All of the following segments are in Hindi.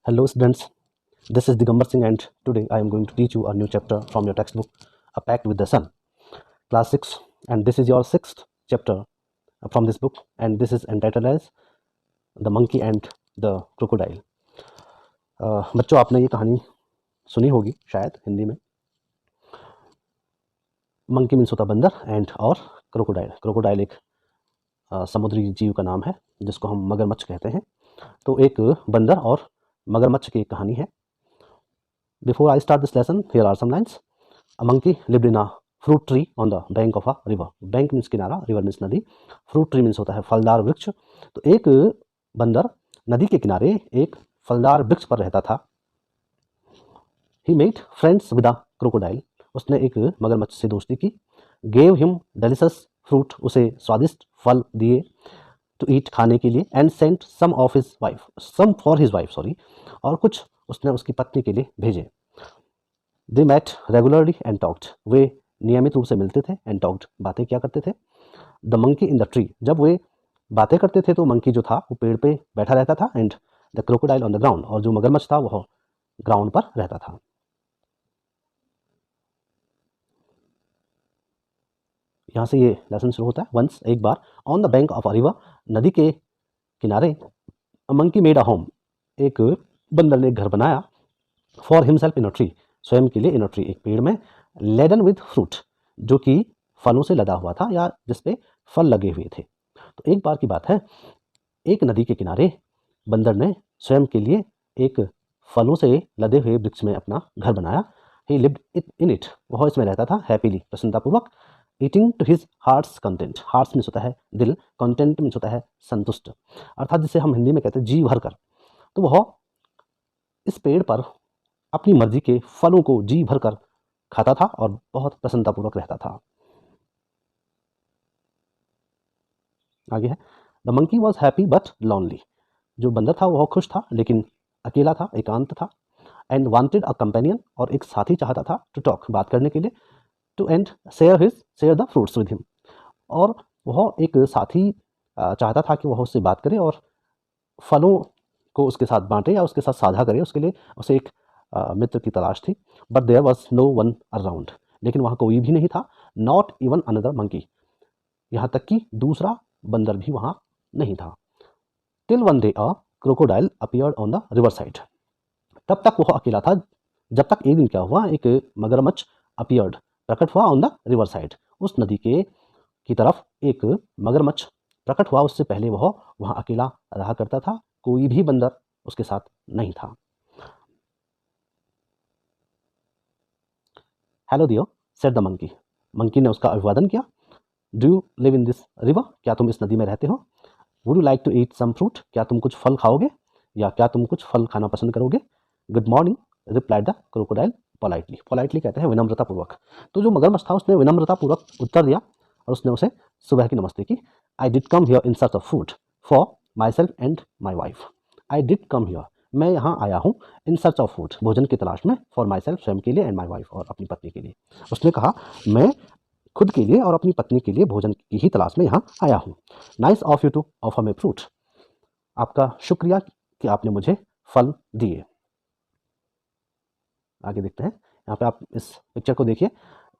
Hello students, this is Digambar Singh and today I am going to teach you a new chapter from your textbook, A Pact with the Sun, class 6, and this is your 6th chapter from this book and this is entitled as The Monkey and the Crocodile. बच्चों आपने ये कहानी सुनी होगी शायद हिंदी में. मंकी मीन्स होता बंदर एंड और क्रोकोडाइल एक समुद्री जीव का नाम है जिसको हम मगरमच्छ कहते हैं. तो एक बंदर और मगरमच्छ की एक कहानी है. Before I start this lesson, here are some lines. A monkey lived in a fruit tree on the bank of a river. Bank means किनारा, river means नदी. Fruit tree means होता है फलदार वृक्ष. तो एक बंदर नदी के किनारे एक फलदार वृक्ष पर रहता था. He made friends with a crocodile. उसने एक मगरमच्छ से दोस्ती की. Gave him delicious fruit. उसे स्वादिष्ट फल दिए to eat खाने के लिए. And sent some for his wife, और कुछ उसने उसकी पत्नी के लिए भेजे. They met regularly and talked. वे नियमित रूप से मिलते थे and talked. बातें क्या करते थे. The monkey in the tree. जब वे बातें करते थे तो मंकी जो था वो पेड़ पे बैठा रहता था and the crocodile on the ground. और जो मगरमच्छ था वह ग्राउंड पर रहता था. यहाँ से ये लेसन शुरू होता है. Once एक बार on the bank of a river. नदी के किनारे a monkey made a home. एक बंदर ने एक घर बनाया for himself in a tree. स्वयं के लिए in a tree. एक पेड़ में laden with fruit. जो कि फलों से लदा हुआ था या जिसपे फल लगे हुए थे. तो एक बार की बात है, एक नदी के किनारे बंदर ने स्वयं के लिए एक फलों से लदे हुए वृक्ष में अपना घर बनाया. He lived in it. वह इसमें रहता था happily, प्रसन्नतापूर्वक. Eating to his heart's content. Hearts means होता है दिल, content मीन्स होता है संतुष्ट, अर्थात जिसे हम हिंदी में कहते हैं जी भर कर. तो वह इस पेड़ पर अपनी मर्जी के फलों को जी भर कर खाता था और बहुत प्रसन्नतापूर्वक रहता था. आगे है the monkey was happy but lonely. जो बंदर था वह खुश था लेकिन अकेला था, एकांत था. And wanted a companion. और एक साथी चाहता था टू टॉक, बात करने के लिए. To and share the fruits with him. और वह एक साथी चाहता था कि वह उससे बात करे और फलों को उसके साथ बांटे या उसके साथ साझा करे. उसके लिए उसे एक मित्र की तलाश थी. But there was no one around. लेकिन वहाँ कोई भी नहीं था. Not even another monkey. यहाँ तक कि दूसरा बंदर भी वहाँ नहीं था. Till one day a crocodile appeared on the river side. तब तक वह अकेला था जब तक एक दिन क्या हुआ, एक मगरमच्छ अपीयर्ड, प्रकट हुआ, ऑन द रिवर साइड, उस नदी के की तरफ एक मगरमच्छ प्रकट हुआ. उससे पहले वह वहाँ अकेला रहा करता था, कोई भी बंदर उसके साथ नहीं था. Hello dear said the monkey. Monkey ने उसका अभिवादन किया. Do you live in this river. क्या तुम इस नदी में रहते हो. Would you like to eat some fruit. क्या तुम कुछ फल खाओगे या क्या तुम कुछ फल खाना पसंद करोगे. Good morning replied the crocodile politely. Politely कहते हैं विनम्रतापूर्वक. तो जो मगरमच्छ था उसने विनम्रतापूर्वक उत्तर दिया और उसने उसे सुबह की नमस्ते की. I did come here in search of food for my self and my wife. I did come here. मैं यहाँ आया हूँ इन सर्च ऑफ फूड, भोजन की तलाश में, फॉर माई सेल्फ, स्वयं के लिए, एंड माई वाइफ, और अपनी पत्नी के लिए. उसने कहा मैं खुद के लिए और अपनी पत्नी के लिए भोजन की ही तलाश में यहाँ आया हूँ. Nice of you to offer me fruit. आपका शुक्रिया कि आपने मुझे फल दिए. आगे देखते हैं. यहाँ पे आप इस पिक्चर को देखिए.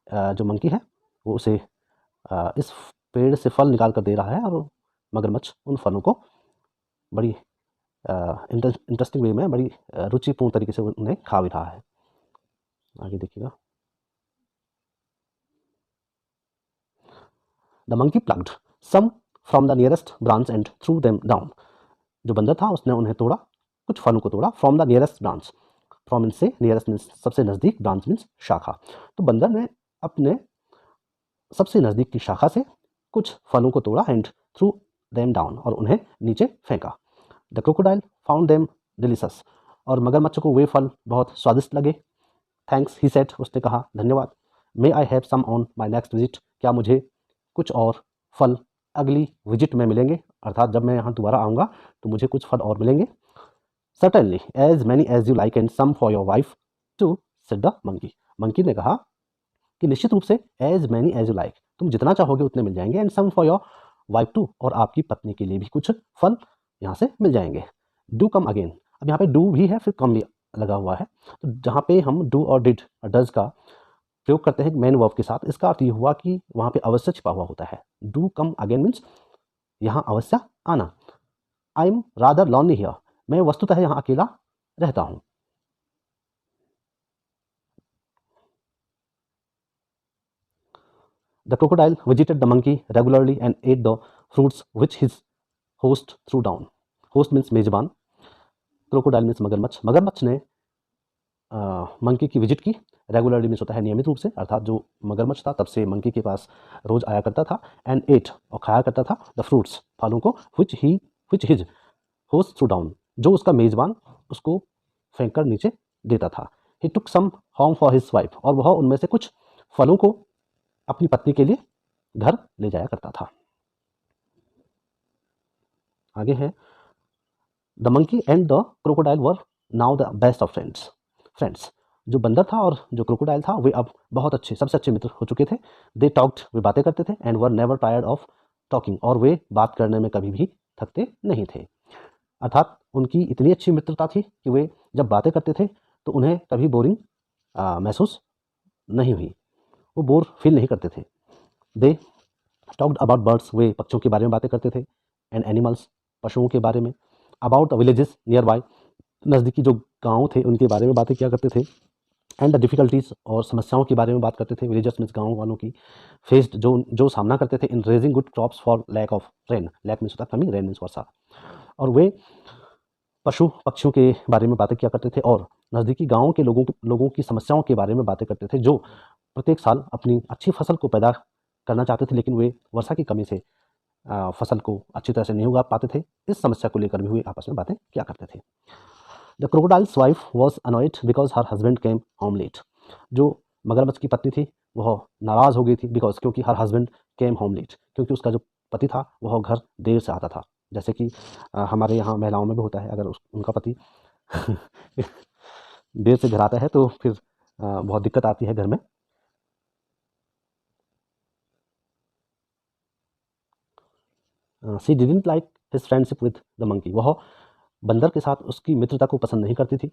जो मंकी है वो उसे इस पेड़ से फल निकाल कर दे रहा है और मगरमच्छ उन फलों को बड़ी इंटरेस्टिंग वे में, बड़ी रुचिपूर्ण तरीके से उन्हें खा भी रहा है. आगे देखिएगा. The monkey plucked some from the nearest branch and threw them down. जो बंदर था उसने उन्हें तोड़ा, कुछ फलों को तोड़ा. From the nearest branch. From means से, नियरेस्ट मीन्स सबसे नज़दीक, ब्रांच मीन्स शाखा. तो बंदर ने अपने सबसे नज़दीक की शाखा से कुछ फलों को तोड़ा एंड थ्रू देम डाउन, और उन्हें नीचे फेंका. The crocodile found them delicious. और मगरमच्छ को वे फल बहुत स्वादिष्ट लगे. Thanks he said. उसने कहा धन्यवाद. May I have some on my next visit. क्या मुझे कुछ और फल अगली विजिट में मिलेंगे, अर्थात जब मैं यहाँ दोबारा आऊँगा तो मुझे कुछ फल और मिलेंगे. Certainly as many as you like and some for your wife too, said the monkey. Monkey ने कहा कि निश्चित रूप से as many as you like, तुम जितना चाहोगे उतने मिल जाएंगे, and some for your wife too, और आपकी पत्नी के लिए भी कुछ फल यहाँ से मिल जाएंगे. Do come again. अब यहाँ पे डू भी है, फिर कम भी लगा हुआ है। तो जहाँ पे हम डू और डिड डज का प्रयोग करते हैं मेन वर्ब के साथ, इसका अर्थ ये हुआ कि वहाँ पे अवश्य छिपा हुआ होता है। डू कम अगेन मीन्स यहाँ अवश्य आना। I am rather lonely here, मैं वस्तुतः यहाँ अकेला रहता हूँ। The crocodile visited the monkey regularly and ate the fruits which his host threw down. Host means मेजबान, क्रोकोडाइल मीन्स मगरमच्छ। मगरमच्छ ने मंकी की विजिट की। रेगुलरली मीन्स होता है नियमित रूप से, अर्थात जो मगरमच्छ था तब से मंकी के पास रोज आया करता था। एंड एट और खाया करता था द फ्रूट्स फलों को, विच हिज होस्ट थ्रू डाउन जो उसका मेजबान उसको फेंक कर नीचे देता था। ही टुक सम होम फॉर हिज वाइफ और वह उनमें से कुछ फलों को अपनी पत्नी के लिए घर ले जाया करता था। आगे है the monkey and the crocodile were now the best of friends. जो बंदर था और जो क्रोकोडाइल था वे अब बहुत अच्छे, सबसे अच्छे मित्र हो चुके थे। दे टॉक्ड, वे बातें करते थे। And were never tired of talking, और वे बात करने में कभी भी थकते नहीं थे। अर्थात उनकी इतनी अच्छी मित्रता थी कि वे जब बातें करते थे तो उन्हें कभी बोरिंग महसूस नहीं हुई, वो बोर फील नहीं करते थे। दे टॉक्ड अबाउट बर्ड्स, वे पक्षियों के बारे में बातें करते थे। एंड एनिमल्स, पशुओं के बारे में। About the villages near by, नज़दीकी जो गाँव थे उनके बारे में बातें किया करते थे। एंड द डिफ़िकल्टीज़, और समस्याओं के बारे में बात करते थे। विलेजर्स मीन्स गाँव वालों की। फेस्ड, जो सामना करते थे in raising good crops for lack of rain. Lack means होता है कमी, रेन मीन्स वर्षा। और वे पशु पक्षियों के बारे में बातें किया करते थे और नज़दीकी गाँव के लोगों की समस्याओं के बारे में बातें करते थे, जो प्रत्येक साल अपनी अच्छी फसल को पैदा करना चाहते थे, लेकिन वे वर्षा की कमी से फसल को अच्छी तरह से नहीं उगा पाते थे। इस समस्या को लेकर भी वे आपस में बातें किया करते थे। The crocodile's wife was annoyed because her husband came home late. जो मगरमच्छ की पत्नी थी वह नाराज़ हो गई थी, बिकॉज क्योंकि her husband came home late, क्योंकि उसका जो पति था वह घर देर से आता था। जैसे कि हमारे यहाँ महिलाओं में भी होता है, अगर उनका पति देर से घर आता है तो फिर बहुत दिक्कत आती है घर में। She didn't like his friendship with the monkey, वह बंदर के साथ उसकी मित्रता को पसंद नहीं करती थी।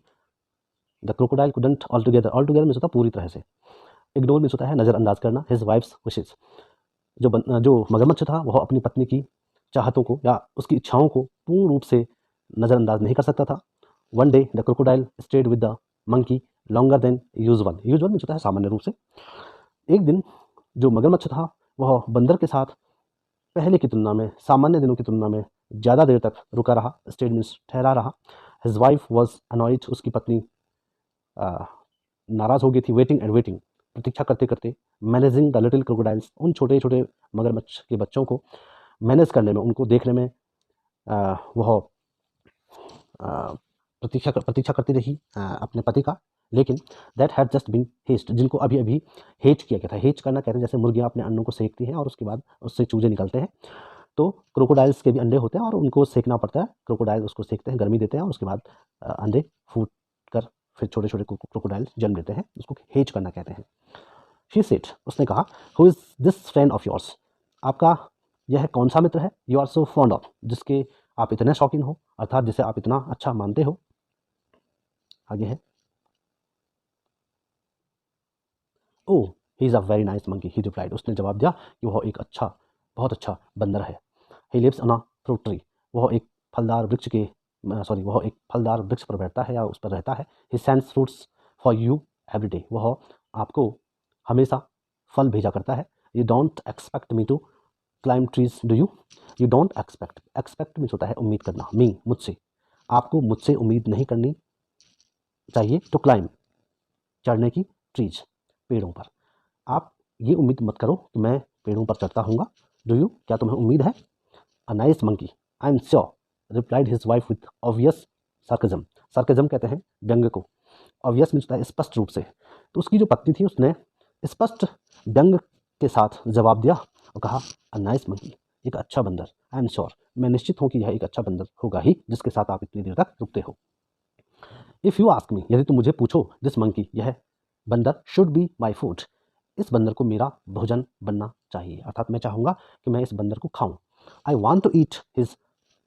The crocodile couldn't all together means होता पूरी तरह से। इग्नोर मीन्स होता है नज़रअंदाज करना। हिज वाइफ्स विशेज, जो मगरमच्छ था वह अपनी पत्नी की चाहतों को या उसकी इच्छाओं को पूर्ण रूप से नज़रअंदाज नहीं कर सकता था। One day the crocodile stayed with the monkey longer than usual means होता है सामान्य रूप से। एक दिन जो मगरमच्छ था वह बंदर के साथ पहले की तुलना में, सामान्य दिनों की तुलना में ज़्यादा देर तक रुका रहा। स्टेड मीन्स ठहरा रहा। हिज वाइफ वॉज अनॉयड, उसकी पत्नी नाराज़ हो गई थी। वेटिंग एंड वेटिंग, प्रतीक्षा करते करते। मैनेजिंग द लिटिल क्रोकोडाइल्स, उन छोटे छोटे मगरमच्छ के बच्चों को मैनेज करने में, उनको देखने में वह प्रतीक्षा करती रही अपने पति का। लेकिन that had just been hatched, जिनको अभी अभी हेच किया गया था। हेच करना कहते हैं जैसे मुर्गियाँ अपने अंडों को सेकती हैं और उसके बाद उससे चूजे निकलते हैं, तो क्रोकोडाइल्स के भी अंडे होते हैं और उनको सेकना पड़ता है। क्रोकोडाइल उसको सेकते हैं, गर्मी देते हैं और उसके बाद अंडे फूट कर फिर छोटे छोटे क्रोकोडाइल जन्म देते हैं, उसको हेच करना कहते हैं। शी सेड, उसने कहा, who is this friend of yours, आपका यह कौन सा मित्र है। You are so fond of, जिसके आप इतने शौकीन हो, अर्थात जिसे आप इतना अच्छा मानते हो। आगे है, oh he is a very nice monkey, he replied, उसने जवाब दिया कि वह एक अच्छा, बहुत अच्छा बंदर है। He lives on a fruit tree, वह एक फलदार वृक्ष के वह एक फलदार वृक्ष पर बैठता है या उस पर रहता है। He sends fruits for you every day, वह आपको हमेशा फल भेजा करता है। You don't expect me to climb trees do you, you don't expect means होता है उम्मीद करना। मी, मुझसे, आपको मुझसे उम्मीद नहीं करनी चाहिए। टू क्लाइम, चढ़ने की। ट्रीज, पेड़ों पर। आप ये उम्मीद मत करो कि मैं पेड़ों पर चढ़ता हूँगा। डू यू, क्या तुम्हें उम्मीद है। A nice monkey, I am sure, replied his wife with obvious sarcasm. Sarcasm कहते हैं व्यंग को। ऑब्वियस मीन्स होता है स्पष्ट रूप से। तो उसकी जो पत्नी थी उसने स्पष्ट व्यंग के साथ जवाब दिया और कहा, अ नाइस मंकी, एक अच्छा बंदर। आई एम श्योर, मैं निश्चित हूँ कि यह एक अच्छा बंदर होगा ही जिसके साथ आप इतनी देर तक रुकते हो। इफ़ यू आस्क मी, यदि तुम मुझे पूछो, दिस मंकी, यह बंदर शुड बी माई फूड, इस बंदर को मेरा भोजन बनना चाहिए, अर्थात मैं चाहूँगा कि मैं इस बंदर को खाऊं। I want to eat his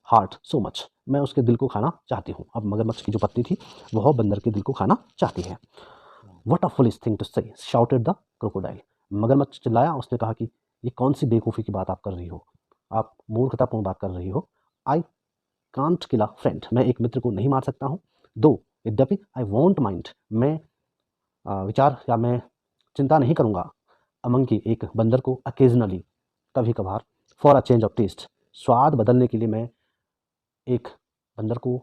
heart so much, मैं उसके दिल को खाना चाहती हूँ। अब मगरमच्छ की जो पत्नी थी वह बंदर के दिल को खाना चाहती है। What a foolish thing to say, shouted the crocodile. मगरमच्छ चिल्लाया, उसने कहा कि ये कौन सी बेवकूफ़ी की बात आप कर रही हो, आप मूर्खतापूर्ण बात कर रही हो। I can't kill a friend, मैं एक मित्र को नहीं मार सकता हूँ। दो यद्यपि आई वॉन्ट माइंड, मैं विचार या मैं चिंता नहीं करूँगा। अमंग की एक बंदर को अकेजनली, कभी कभार, for a change of taste, स्वाद बदलने के लिए मैं एक बंदर को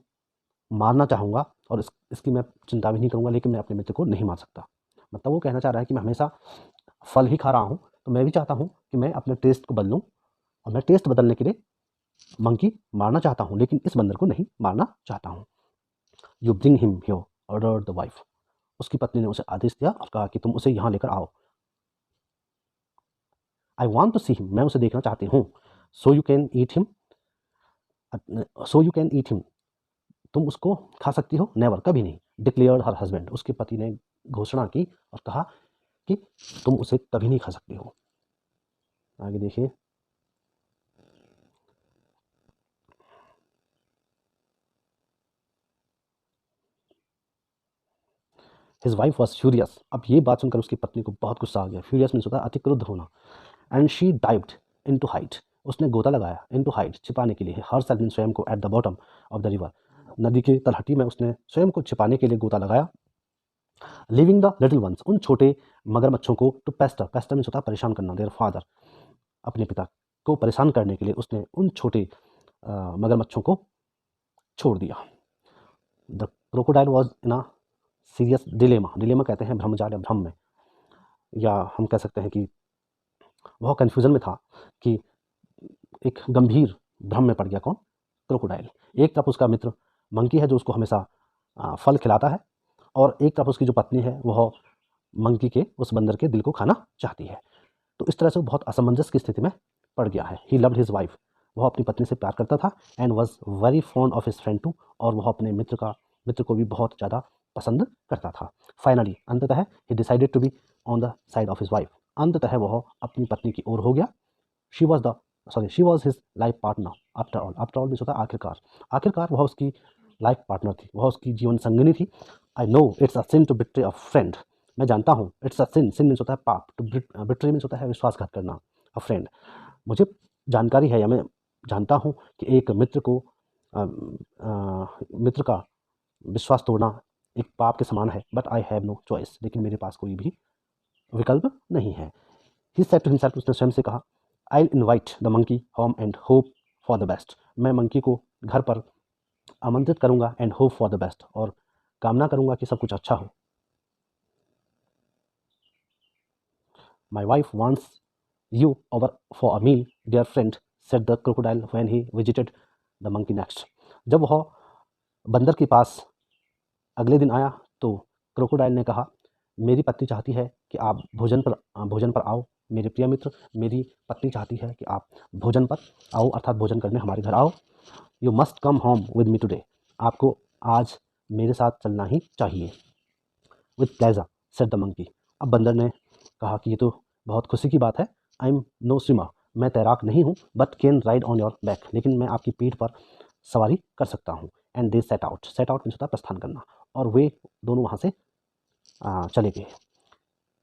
मारना चाहूँगा और इसकी मैं चिंता भी नहीं करूँगा, लेकिन मैं अपने मित्र को नहीं मार सकता। मतलब वो कहना चाह रहा है कि मैं हमेशा फल ही खा रहा हूँ, तो मैं भी चाहता हूँ कि मैं अपने टेस्ट को बदलूँ, और मैं टेस्ट बदलने के लिए मंकी मारना चाहता हूँ, लेकिन इस बंदर को नहीं मारना चाहता हूँ। You bring him here, order the wife. उसकी पत्नी ने उसे आदेश दिया और कहा कि तुम उसे यहाँ लेकर आओ। I want to see him, मैं उसे देखना चाहती हूँ। So you can eat him, so you can eat him, तुम उसको खा सकती हो। नेवर, कभी नहीं। डिक्लेयर्ड हर हस्बैंड, उसके पति ने घोषणा की और कहा कि तुम उसे कभी नहीं खा सकते हो। आगे देखिए। हिज वाइफ वॉज फ्यूरियस, अब ये बात सुनकर उसकी पत्नी को बहुत गुस्सा आ गया। फ्यूरियस मीन्स होता है अति क्रुद्ध होना। And she dived into height, उसने गोता लगाया, इन टू हाइट, छिपाने के लिए। हर सेल्फ मीन स्वयं को, at the bottom of the river, नदी के तलहटी में उसने स्वयं को छिपाने के लिए गोता लगाया। लिविंग द लिटिल वंस, उन छोटे मगरमच्छों को, टू पेस्टर, पेस्टर मीन्स होता है परेशान करना, देयर फादर, अपने पिता को परेशान करने के लिए उसने उन छोटे मगरमच्छों को छोड़ दिया। The crocodile was in a serious dilemma, dilemma कहते हैं भ्रमजाल या भ्रम में, या हम कह सकते हैं कि वह कन्फ्यूजन में था कि एक गंभीर भ्रम में पड़ गया। कौन? क्रोकोडाइल। एक तरफ उसका मित्र मंकी है जो उसको हमेशा फल खिलाता है, और एक तरफ उसकी जो पत्नी है वह मंकी के, उस बंदर के दिल को खाना चाहती है। तो इस तरह से वो बहुत असमंजस की स्थिति में पड़ गया है। ही लव्ड हिज वाइफ, वह अपनी पत्नी से प्यार करता था। And was very fond of his friend too, और वह अपने मित्र को भी बहुत ज़्यादा पसंद करता था। फाइनली, अंततः, he decided to be on the side of his wife, अंततः वह अपनी पत्नी की ओर हो गया। She was the she was his life partner, after all, after all भी होता है आखिरकार, आखिरकार वह उसकी लाइफ पार्टनर थी, वह उसकी जीवन संगिनी थी। I know it's a sin to betray a friend, मैं जानता हूँ, it's a sin, sin means होता है पाप, टू बिट्रे मीन्स होता है विश्वासघात करना, अ फ्रेंड, मुझे जानकारी है या मैं जानता हूँ कि एक मित्र को मित्र का विश्वास तोड़ना एक पाप के समान है। But I have no choice, लेकिन मेरे पास कोई भी विकल्प नहीं है। ही सेड टू हिमसेल्फ, उसने स्वयं से कहा, I invite the monkey home and hope for the best, मैं मंकी को घर पर आमंत्रित करूंगा, and hope for the best, और कामना करूंगा कि सब कुछ अच्छा हो। My wife wants you over for a meal dear friend, said the crocodile when he visited the monkey next. जब वह बंदर के पास अगले दिन आया तो क्रोकोडाइल ने कहा, मेरी पत्नी चाहती है कि आप भोजन पर आओ, मेरे प्रिय मित्र, मेरी पत्नी चाहती है कि आप भोजन पर आओ, अर्थात भोजन करने हमारे घर आओ। You must come home with me today, आपको आज मेरे साथ चलना ही चाहिए। With pleasure, said the monkey. अब बंदर ने कहा कि ये तो बहुत खुशी की बात है। आई एम नो स्विमर, मैं तैराक नहीं हूँ, but can ride on your back, लेकिन मैं आपकी पीठ पर सवारी कर सकता हूँ। And they set out, set out means होता है प्रस्थान करना, और वे दोनों वहाँ से चले गए।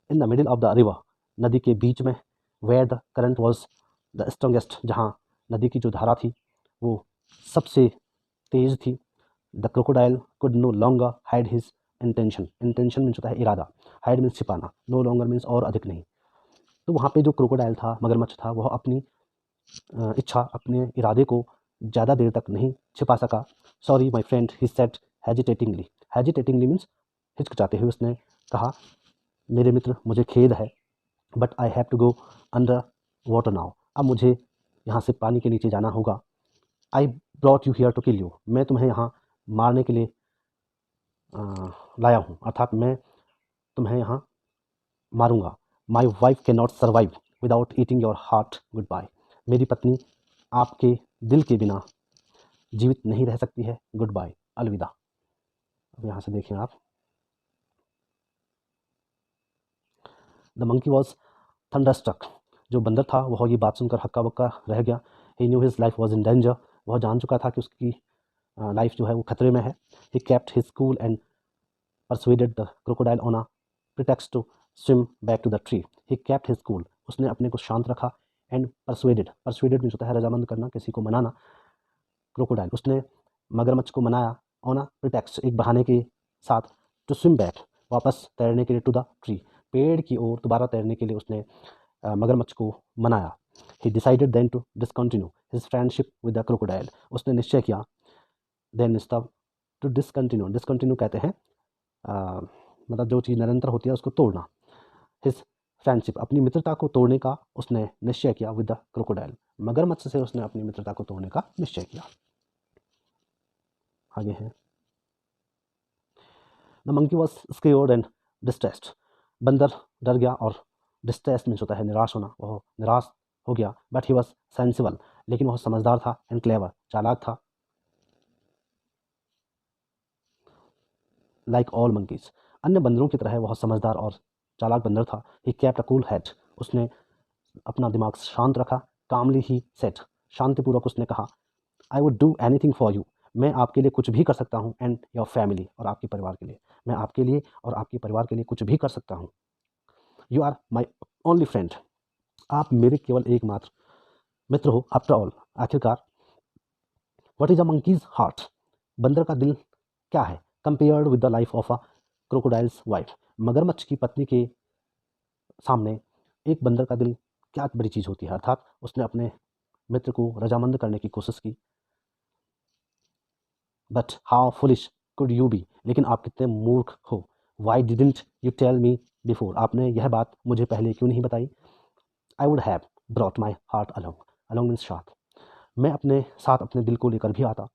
In the middle of the river, नदी के बीच में, where the current was the strongest, जहाँ नदी की जो धारा थी वो सबसे तेज थी। The crocodile could no longer hide his intention, intention means होता है इरादा, हाइड मीन्स छिपाना, नो लॉन्गर मीन्स और अधिक नहीं। तो वहाँ पे जो क्रोकोडाइल था, मगरमच्छ था, वह अपनी इच्छा, अपने इरादे को ज़्यादा देर तक नहीं छिपा सका। Sorry my friend, he said hesitatingly, hesitatingly means हिचकिचाते हुए उसने कहा, मेरे मित्र, मुझे खेद है, but I have to go under water now, अब मुझे यहाँ से पानी के नीचे जाना होगा। I brought you here to kill you, मैं तुम्हें यहाँ मारने के लिए लाया हूँ, अर्थात मैं तुम्हें यहाँ मारूंगा। My wife can not survive without eating your heart goodbye, मेरी पत्नी आपके दिल के बिना जीवित नहीं रह सकती है, गुड बाय, अलविदा। अब यहाँ से देखें आप, द मंकी वॉज थंडरस्ट्रक, जो बंदर था वह ये बात सुनकर हक्का बक्का रह गया। He knew his life was in danger, वह जान चुका था कि उसकी लाइफ जो है वो खतरे में है। He kept his cool and persuaded the crocodile on a pretext to swim back to the tree. He kept his cool, उसने अपने को शांत रखा, एंड परसुएडेड मीन्स होता है रजामंद करना, किसी को मनाना। क्रोकोडाइल, उसने मगरमच्छ को मनाया, ऑन अ प्रिटेक्स्ट, एक बहाने के साथ, टू स्विम बैक, वापस तैरने के लिए, टू द ट्री, पेड़ की ओर दोबारा तैरने के लिए उसने मगरमच्छ को मनाया। He decided then to discontinue his friendship with the crocodile, उसने निश्चय किया, देन तब टू डिसकंटिन्यू कहते हैं मतलब जो चीज़ निरंतर होती है उसको तोड़ना। हिज फ्रेंडशिप, अपनी मित्रता को तोड़ने का उसने निश्चय किया विद द क्रोकोडाइल, मगरमच्छ से उसने अपनी मित्रता को तोड़ने का निश्चय किया। आगे है, the monkey was scared and distressed, बंदर डर गया, और डिस्ट्रेस मीन्स होता है निराश होना, वह निराश हो गया। बट ही वॉज सेंसिबल, लेकिन वह समझदार था, एंड क्लेवर, चालाक था, लाइक ऑल मंकीज, अन्य बंदरों की तरह वह समझदार और चालाक बंदर था। He kept a cool head, उसने अपना दिमाग शांत रखा। कामली ही सेट, शांतिपूर्वक उसने कहा, I would do anything for you, मैं आपके लिए कुछ भी कर सकता हूँ, एंड योर फैमिली, और आपके परिवार के लिए, मैं आपके लिए और आपके परिवार के लिए कुछ भी कर सकता हूँ। You are my only friend, आप मेरे केवल एकमात्र मित्र हो। आफ्टर ऑल, आखिरकार, what is a monkey's heart, बंदर का दिल क्या है, compared with the life of a crocodile's wife, मगरमच्छ की पत्नी के सामने एक बंदर का दिल क्या बड़ी चीज़ होती है। अर्थात उसने अपने मित्र को रजामंद करने की कोशिश की। But how foolish could you be, लेकिन आप कितने मूर्ख हो। Why didn't you tell me before, आपने यह बात मुझे पहले क्यों नहीं बताई। I would have brought my heart along, along means साथ, मैं अपने साथ अपने दिल को लेकर भी आता।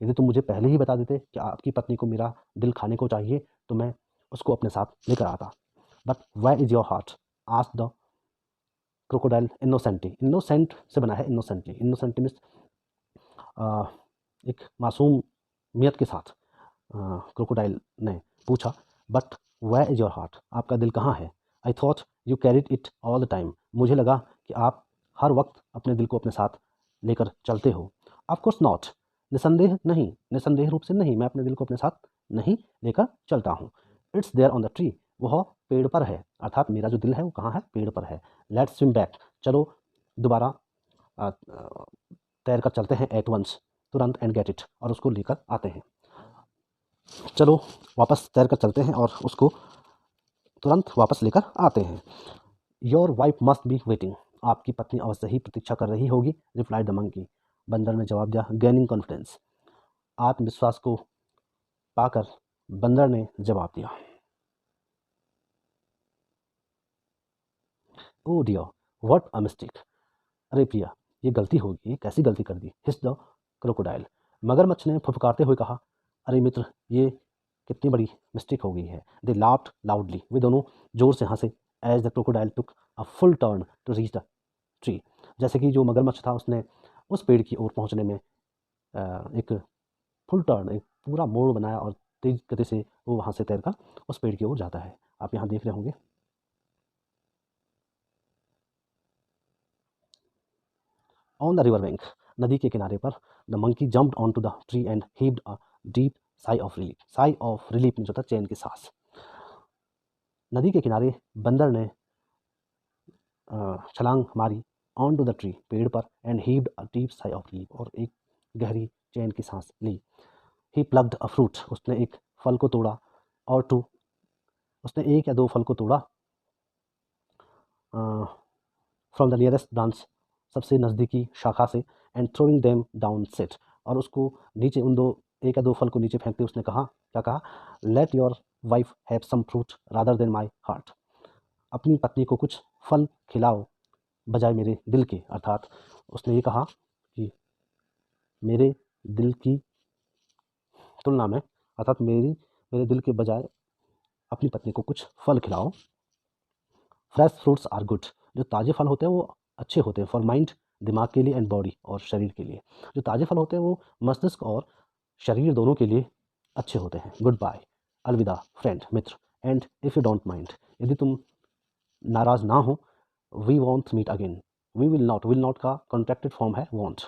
यदि तुम मुझे पहले ही बता देते कि आपकी पत्नी को मेरा दिल खाने को चाहिए, तो मैं उसको अपने साथ लेकर आता। But why is your heart, asked the crocodile innocently, innocent से बना है इनोसेंटली, इनोसेंटली मीन्स एक मासूमियत के साथ क्रोकोडाइल ने पूछा, but where is your heart, आपका दिल कहाँ है। I thought you carried it all the time, मुझे लगा कि आप हर वक्त अपने दिल को अपने साथ लेकर चलते हो। ऑफ कोर्स नॉट, निसंदेह नहीं, निसंदेह रूप से नहीं, मैं अपने दिल को अपने साथ नहीं लेकर चलता हूँ। It's there on the tree, वह पेड़ पर है, अर्थात मेरा जो दिल है वो कहाँ है, पेड़ पर है। लेट्स स्विम बैक, चलो दोबारा तैर कर चलते हैं, एट वंस, तुरंत, एंड गेट इट, और उसको लेकर आते हैं। चलो वापस तैर कर चलते हैं और उसको तुरंत वापस लेकर आते हैं। Your wife must be waiting, आपकी पत्नी अवश्य ही प्रतीक्षा कर रही होगी। रिप्लाइड द मंकी, बंदर ने जवाब दिया। गेनिंग कॉन्फिडेंस, आत्मविश्वास को पाकर बंदर ने जवाब दिया। ओ डियर, व्हाट अ मिस्टेक, अरे प्रिया, ये गलती होगी, ये कैसी गलती कर दी। हिस द क्रोकोडाइल, मगरमच्छ ने फुफकारते हुए कहा, अरे मित्र, ये कितनी बड़ी मिस्टेक हो गई है। दे लाफ्ड लाउडली, वे दोनों जोर से हंसे। As the crocodile took a full turn to reach the tree, जैसे कि जो मगरमच्छ था उसने उस पेड़ की ओर पहुंचने में एक फुल टर्न, एक पूरा मोड़ बनाया, और तेज गति से वो वहाँ से तैरकर उस पेड़ की ओर जाता है। आप यहाँ देख रहे होंगे। ऑन द रिवर बैंक, नदी के किनारे पर, the monkey jumped on to the tree and heaved a deep sigh of relief, sigh of relief means होता है चैन की सांस। नदी के किनारे बंदर ने छलांग मारी, ऑन टू द ट्री, पेड़ पर, and heaved a deep sigh of relief, और एक गहरी चैन की सांस ली। ही प्लग्ड अ फ्रूट, उसने एक फल को तोड़ा, और टू, उसने एक या दो फल को तोड़ा, फ्रॉम द नियरेस्ट ब्रांच, सबसे नज़दीकी शाखा से, and throwing them down set, और उसको नीचे, उन दो, एक या दो फल को नीचे फेंकते उसने कहा, क्या कहा, let your wife have some fruit rather than my heart, अपनी पत्नी को कुछ फल खिलाओ बजाय मेरे दिल के। अर्थात उसने ये कहा कि मेरे दिल की तुलना में, अर्थात मेरे दिल के बजाय अपनी पत्नी को कुछ फल खिलाओ। फ्रेश फ्रूट्स आर गुड, जो ताज़े फल होते हैं वो अच्छे होते हैं, फॉर माइंड, दिमाग के लिए, एंड बॉडी, और शरीर के लिए। जो ताज़े फल होते हैं वो मस्तिष्क और शरीर दोनों के लिए अच्छे होते हैं। गुड बाय, अलविदा फ्रेंड, मित्र, and if you don't mind, यदि तुम नाराज़ ना हो, we won't meet again, we will not, will not का कॉन्ट्रैक्टेड फॉर्म है वॉन्ट,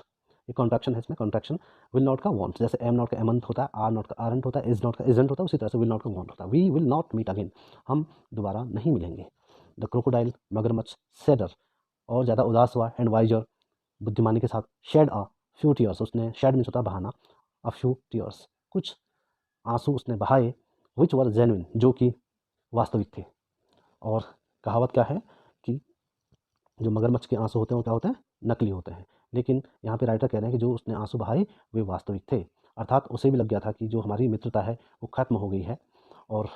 एक कॉन्ट्रैक्शन है इसमें, कॉन्ट्रैक्शन विल नॉट का वॉन्ट, जैसे एम नॉट का एमंत होता है, आर नॉट का आरंट होता है, इज नॉट का इजेंट होता है, उसी तरह से विल नॉट का वॉन्ट होता है। We will not meet again, हम दोबारा नहीं मिलेंगे। द क्रोकोडाइल मगरमच्छ सेडर, और ज़्यादा उदास हुआ, एंड वाइजर बुद्धिमानी के साथ, शेड अ फ्यू टीयर्स, उसने शेड मीन्स होता है बहाना, अ फ्यू टीयर्स कुछ आंसू उसने बहाए, विच वर जेन्युइन जो कि वास्तविक थे। और कहावत क्या है कि जो मगरमच्छ के आंसू होते हैं वो क्या होते हैं, नकली होते हैं। लेकिन यहाँ पे राइटर कह रहे हैं कि जो उसने आंसू बहाए वे वास्तविक थे, अर्थात उसे भी लग गया था कि जो हमारी मित्रता है वो खत्म हो गई है और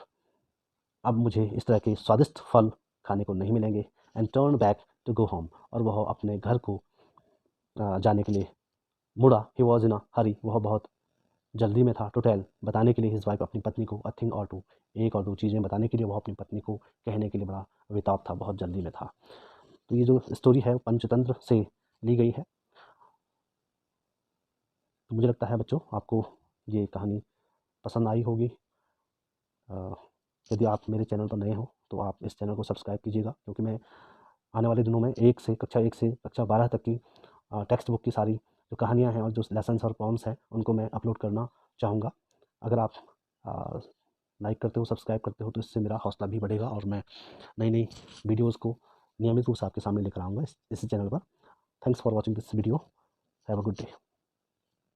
अब मुझे इस तरह के स्वादिष्ट फल खाने को नहीं मिलेंगे। And turn back to go home, और वह अपने घर को जाने के लिए मुड़ा। ही वॉज इन अ हरी, वह बहुत जल्दी में था। टू टेल, बताने के लिए, हिज वाइफ, अपनी पत्नी को, अ थिंग और टू, एक और दो चीज़ें बताने के लिए वह अपनी पत्नी को कहने के लिए बड़ा बेताब था, बहुत जल्दी में था। तो ये जो स्टोरी है पंचतंत्र से ली गई है। तो मुझे लगता है बच्चों आपको ये कहानी पसंद आई होगी। यदि आप मेरे चैनल पर नए हो तो आप इस चैनल को सब्सक्राइब कीजिएगा, क्योंकि मैं आने वाले दिनों में कक्षा 1 से कक्षा 12 तक की टेक्स्ट बुक की सारी जो कहानियाँ हैं और जो लेसन्स और पॉम्स हैं उनको मैं अपलोड करना चाहूँगा। अगर आप लाइक करते हो, सब्सक्राइब करते हो, तो इससे मेरा हौसला भी बढ़ेगा और मैं नई नई वीडियोज़ को नियमित रूप से आपके सामने लेकर आऊँगा इस चैनल पर। Thanks for watching this video. Have a good day.